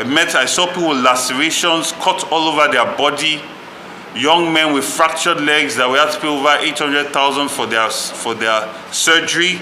I saw people with lacerations, cut all over their body, young men with fractured legs that we had to pay over 800,000 for their surgery.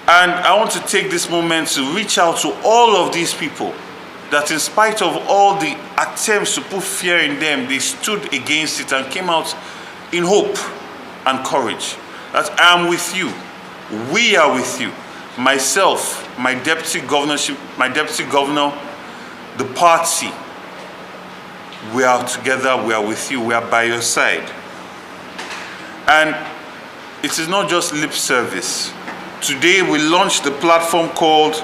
And I want to take this moment to reach out to all of these people that, in spite of all the attempts to put fear in them, they stood against it and came out in hope and courage. That I am with you. We are with you. Myself, my deputy governor, the party, we are together, we are with you, we are by your side. And it is not just lip service. Today we launched the platform called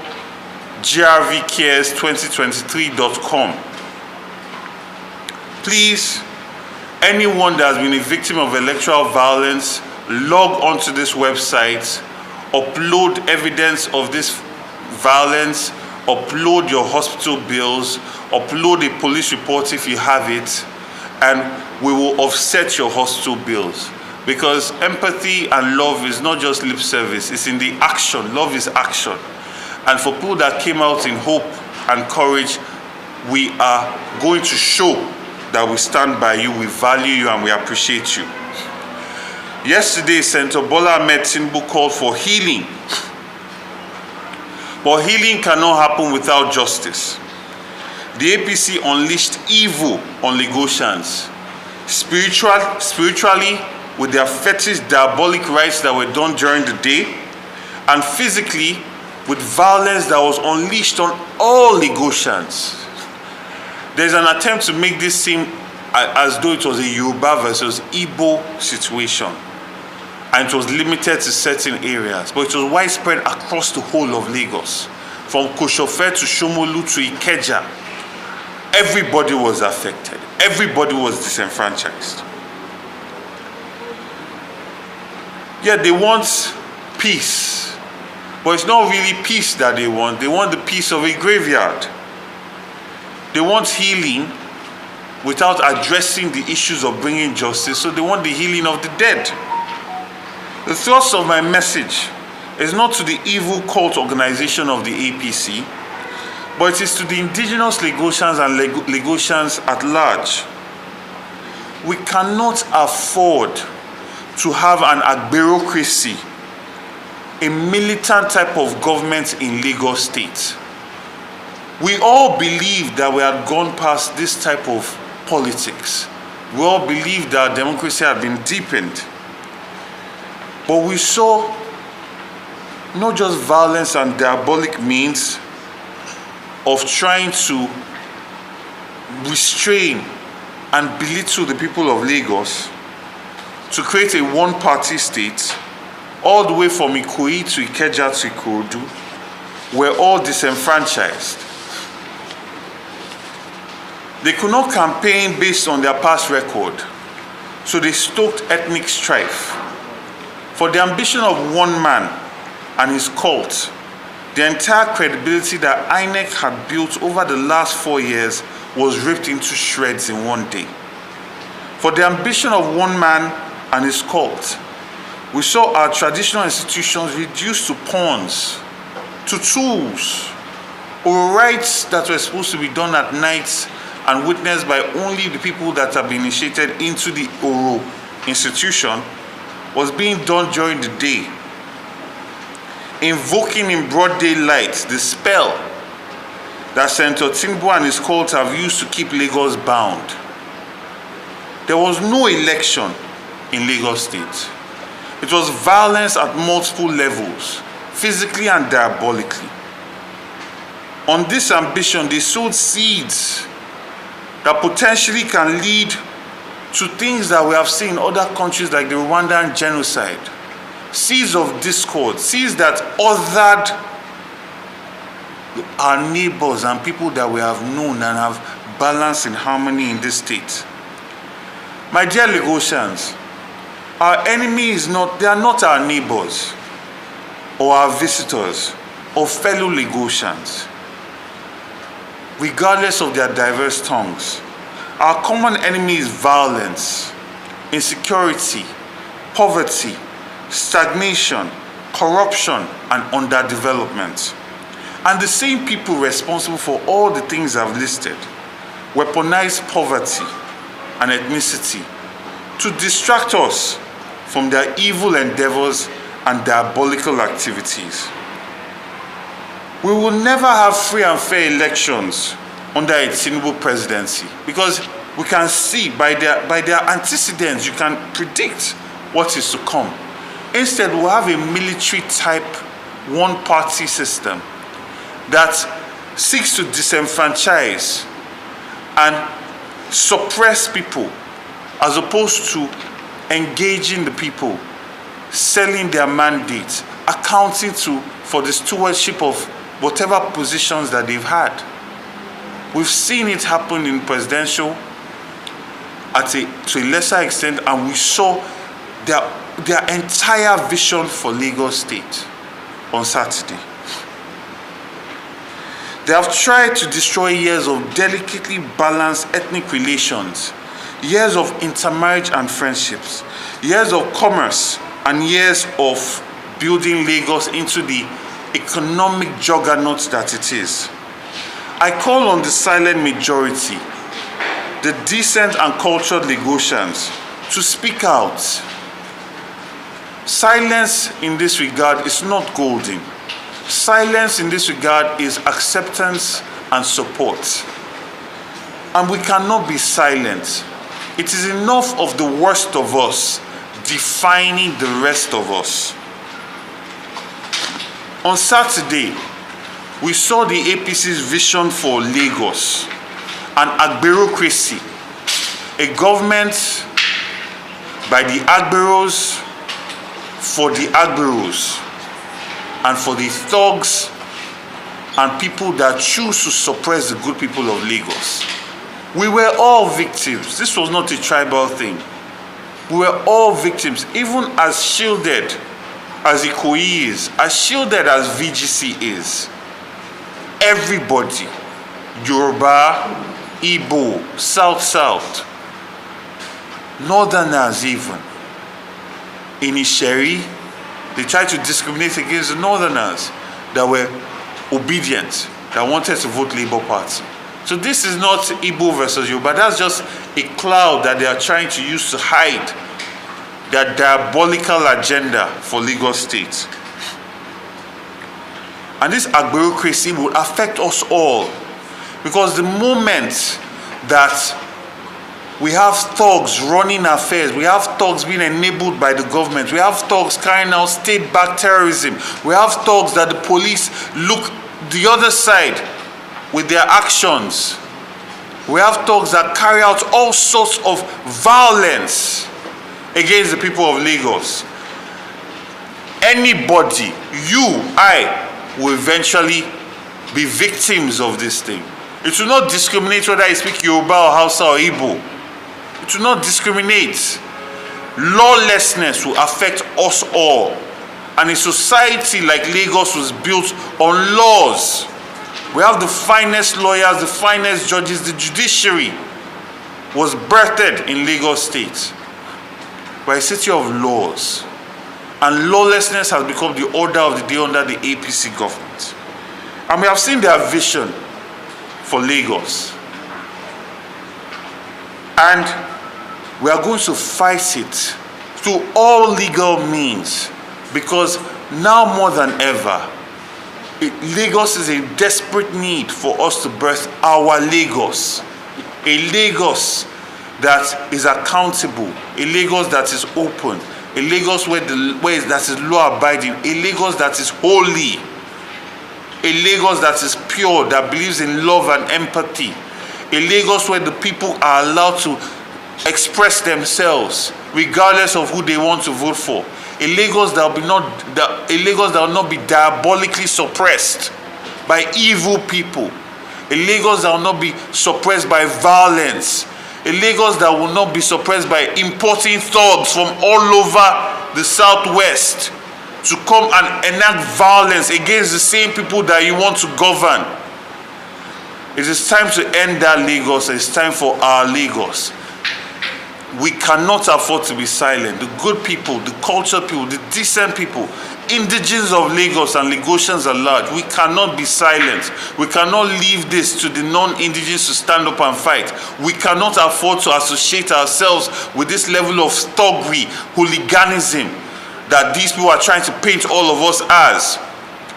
grvcares2023.com. Please, anyone that has been a victim of electoral violence, log onto this website, upload evidence of this violence, upload your hospital bills, upload a police report if you have it, and we will offset your hospital bills. Because empathy and love is not just lip service, it's in the action. Love is action. And for people that came out in hope and courage, we are going to show that we stand by you, we value you, and we appreciate you. Yesterday, Senator Bola Ahmed Tinubu called for healing. But healing cannot happen without justice. The APC unleashed evil on Lagosians, spiritually with their fetish diabolic rites that were done during the day, and physically with violence that was unleashed on all Lagosians. There's an attempt to make this seem as though it was a Yoruba versus Igbo situation, and it was limited to certain areas, but it was widespread across the whole of Lagos. From Koshofe to Shomolu to Ikeja, everybody was affected. Everybody was disenfranchised. Yeah, they want peace, but it's not really peace that they want. They want the peace of a graveyard. They want healing without addressing the issues of bringing justice, so they want the healing of the dead. The thrust of my message is not to the evil cult organization of the APC, but it is to the indigenous Lagosians and Lagosians at large. We cannot afford to have an agberocracy, a militant type of government in Lagos State. We all believe that we had gone past this type of politics. We all believe that democracy had been deepened. But we saw not just violence and diabolic means of trying to restrain and belittle the people of Lagos, to create a one-party state, all the way from Ikoyi to Ikeja to Ikorodu, were all disenfranchised. They could not campaign based on their past record, so they stoked ethnic strife. For the ambition of one man and his cult, the entire credibility that INEC had built over the last 4 years was ripped into shreds in one day. For the ambition of one man and his cult, we saw our traditional institutions reduced to pawns, to tools, or rites that were supposed to be done at night and witnessed by only the people that have been initiated into the Oro institution, was being done during the day, invoking in broad daylight the spell that Senator Tinubu and his cult have used to keep Lagos bound. There was no election in Lagos State. It was violence at multiple levels, physically and diabolically. On this ambition, they sowed seeds that potentially can lead to things that we have seen in other countries like the Rwandan genocide. Seeds of discord, seeds that othered our neighbors and people that we have known and have balance and harmony in this state. My dear Lagosians, our enemy is not, they are not our neighbors or our visitors or fellow Lagosians. Regardless of their diverse tongues, our common enemy is violence, insecurity, poverty, stagnation, corruption, and underdevelopment. And the same people responsible for all the things I've listed weaponize poverty and ethnicity to distract us from their evil endeavors and diabolical activities. We will never have free and fair elections under a Tinubu presidency, because we can see by their antecedents, you can predict what is to come. Instead, we'll have a military-type one-party system that seeks to disenfranchise and suppress people, as opposed to engaging the people, selling their mandates, accounting for the stewardship of whatever positions that they've had. We've seen it happen in presidential to a lesser extent, and we saw their entire vision for Lagos State on Saturday. They have tried to destroy years of delicately balanced ethnic relations, years of intermarriage and friendships, years of commerce, and years of building Lagos into the economic juggernaut that it is. I call on the silent majority, the decent and cultured Lagosians, to speak out. Silence in this regard is not golden. Silence in this regard is acceptance and support. And we cannot be silent. It is enough of the worst of us defining the rest of us. On Saturday, we saw the APC's vision for Lagos, an agberocracy, a government by the agberos, for the agberos, and for the thugs and people that choose to suppress the good people of Lagos. We were all victims. This was not a tribal thing. We were all victims, even as shielded as Ikoyi is, as shielded as VGC is. Everybody, Yoruba, Igbo, South, Northerners even, in Isheri, they tried to discriminate against the Northerners that were obedient, that wanted to vote Labour Party. So this is not Igbo versus Yoruba. That's just a cloud that they are trying to use to hide their diabolical agenda for Lagos State. And this agberocracy will affect us all, because the moment that we have thugs running affairs, we have thugs being enabled by the government, we have thugs carrying out state-backed terrorism, we have thugs that the police look the other side with their actions, we have thugs that carry out all sorts of violence against the people of Lagos. Anybody, you, I, will eventually be victims of this thing. It will not discriminate whether I speak Yoruba or Hausa or Igbo. It will not discriminate. Lawlessness will affect us all. And a society like Lagos was built on laws. We have the finest lawyers, the finest judges, the judiciary was birthed in Lagos State. We're a city of laws. And lawlessness has become the order of the day under the APC government. And we have seen their vision for Lagos. And we are going to fight it through all legal means, because now more than ever, Lagos is a desperate need for us to birth our Lagos. A Lagos that is accountable, a Lagos that is open, a Lagos that is law-abiding, a Lagos that is holy, a Lagos that is pure, that believes in love and empathy, a Lagos where the people are allowed to express themselves regardless of who they want to vote for, a Lagos that will not be diabolically suppressed by evil people, a Lagos that will not be suppressed by violence, a Lagos that will not be suppressed by importing thugs from all over the southwest to come and enact violence against the same people that you want to govern. It is time to end that Lagos. It's time for our Lagos. We cannot afford to be silent. The good people, the cultured people, the decent people, indigenes of Lagos and Lagosians at large, we cannot be silent. We cannot leave this to the non-indigenes to stand up and fight. We cannot afford to associate ourselves with this level of thuggery, hooliganism that these people are trying to paint all of us as.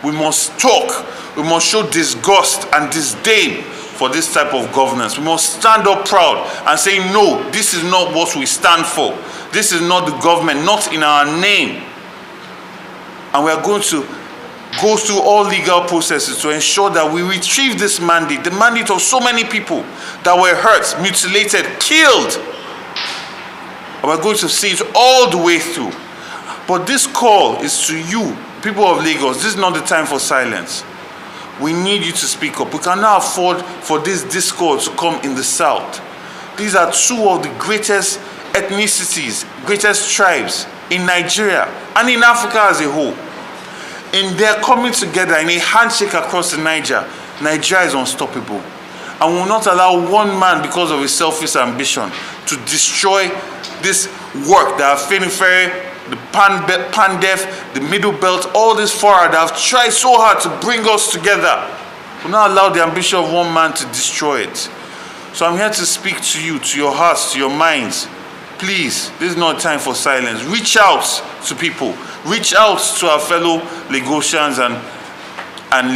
We must talk. We must show disgust and disdain for this type of governance. We must stand up proud and say, no, this is not what we stand for. This is not the government, not in our name. And we are going to go through all legal processes to ensure that we retrieve this mandate, the mandate of so many people that were hurt, mutilated, killed. And we're going to see it all the way through. But this call is to you, people of Lagos. This is not the time for silence. We need you to speak up. We cannot afford for this discord to come in the south. These are two of the greatest ethnicities, greatest tribes in Nigeria and in Africa as a whole. In their coming together in a handshake across the Nigeria is unstoppable. And we will not allow one man, because of his selfish ambition, to destroy this work that Afenifere, the Pandef, the Middle Belt, all this forward that have tried so hard to bring us together. We will not allow the ambition of one man to destroy it. So I'm here to speak to you, to your hearts, to your minds. Please, this is not time for silence. Reach out to people. Reach out to our fellow Lagosians and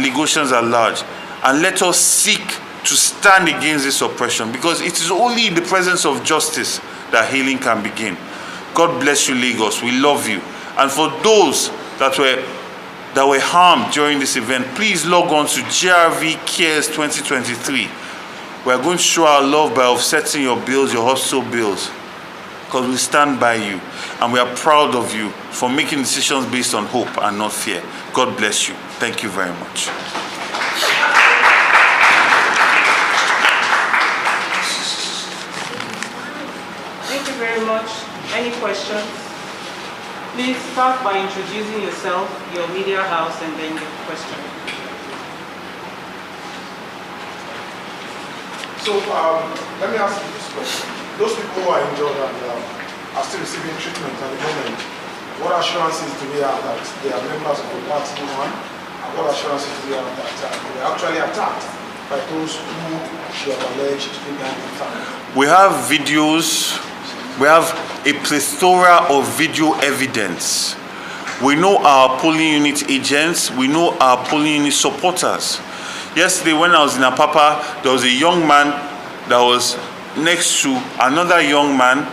Lagosians at large. And let us seek to stand against this oppression, because it is only in the presence of justice that healing can begin. God bless you, Lagos. We love you. And for those that were harmed during this event, please log on to GRV Cares 2023. We are going to show our love by offsetting your bills, your hospital bills, because we stand by you and we are proud of you for making decisions based on hope and not fear. God bless you. Thank you very much. Thank you very much. Any questions? Please start by introducing yourself, your media house, and then your question. So let me ask you this question. Those people who are injured and are still receiving treatment at the moment, what assurances do we have that they are members of the party one? And what assurances do we have that they are actually attacked by those who you have alleged to be behind the attack? We have videos. We have a plethora of video evidence. We know our polling unit agents. We know our polling unit supporters. Yesterday, when I was in Apapa, there was a young man that was next to another young man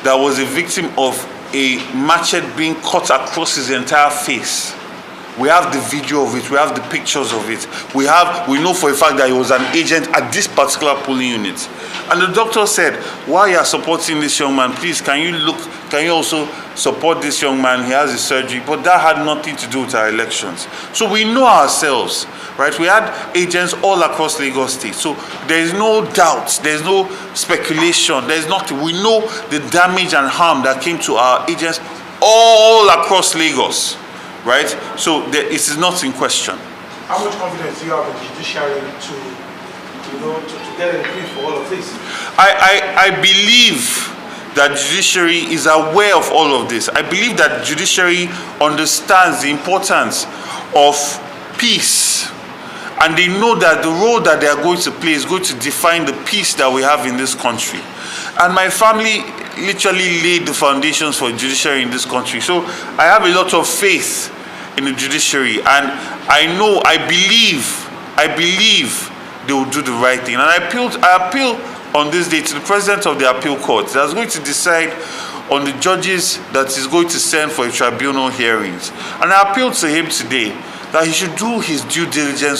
that was a victim of a machete being cut across his entire face. We have the video of it. We have the pictures of it. We know for a fact that he was an agent at this particular polling unit. And the doctor said, while you are supporting this young man, please, can you also support this young man? He has a surgery. But that had nothing to do with our elections. So we know ourselves, right? We had agents all across Lagos State. So there is no doubt. There is no speculation. There is nothing. We know the damage and harm that came to our agents all across Lagos. Right? So it is not in question. How much confidence do you have in the judiciary to get a brief for all of this? I believe that judiciary is aware of all of this. I believe that judiciary understands the importance of peace. And they know that the role that they are going to play is going to define the peace that we have in this country. And my family literally laid the foundations for judiciary in this country. So I have a lot of faith in the judiciary, and I believe they will do the right thing. And I appeal on this day to the president of the appeal court that's going to decide on the judges that is going to send for a tribunal hearings. And I appeal to him today that he should do his due diligence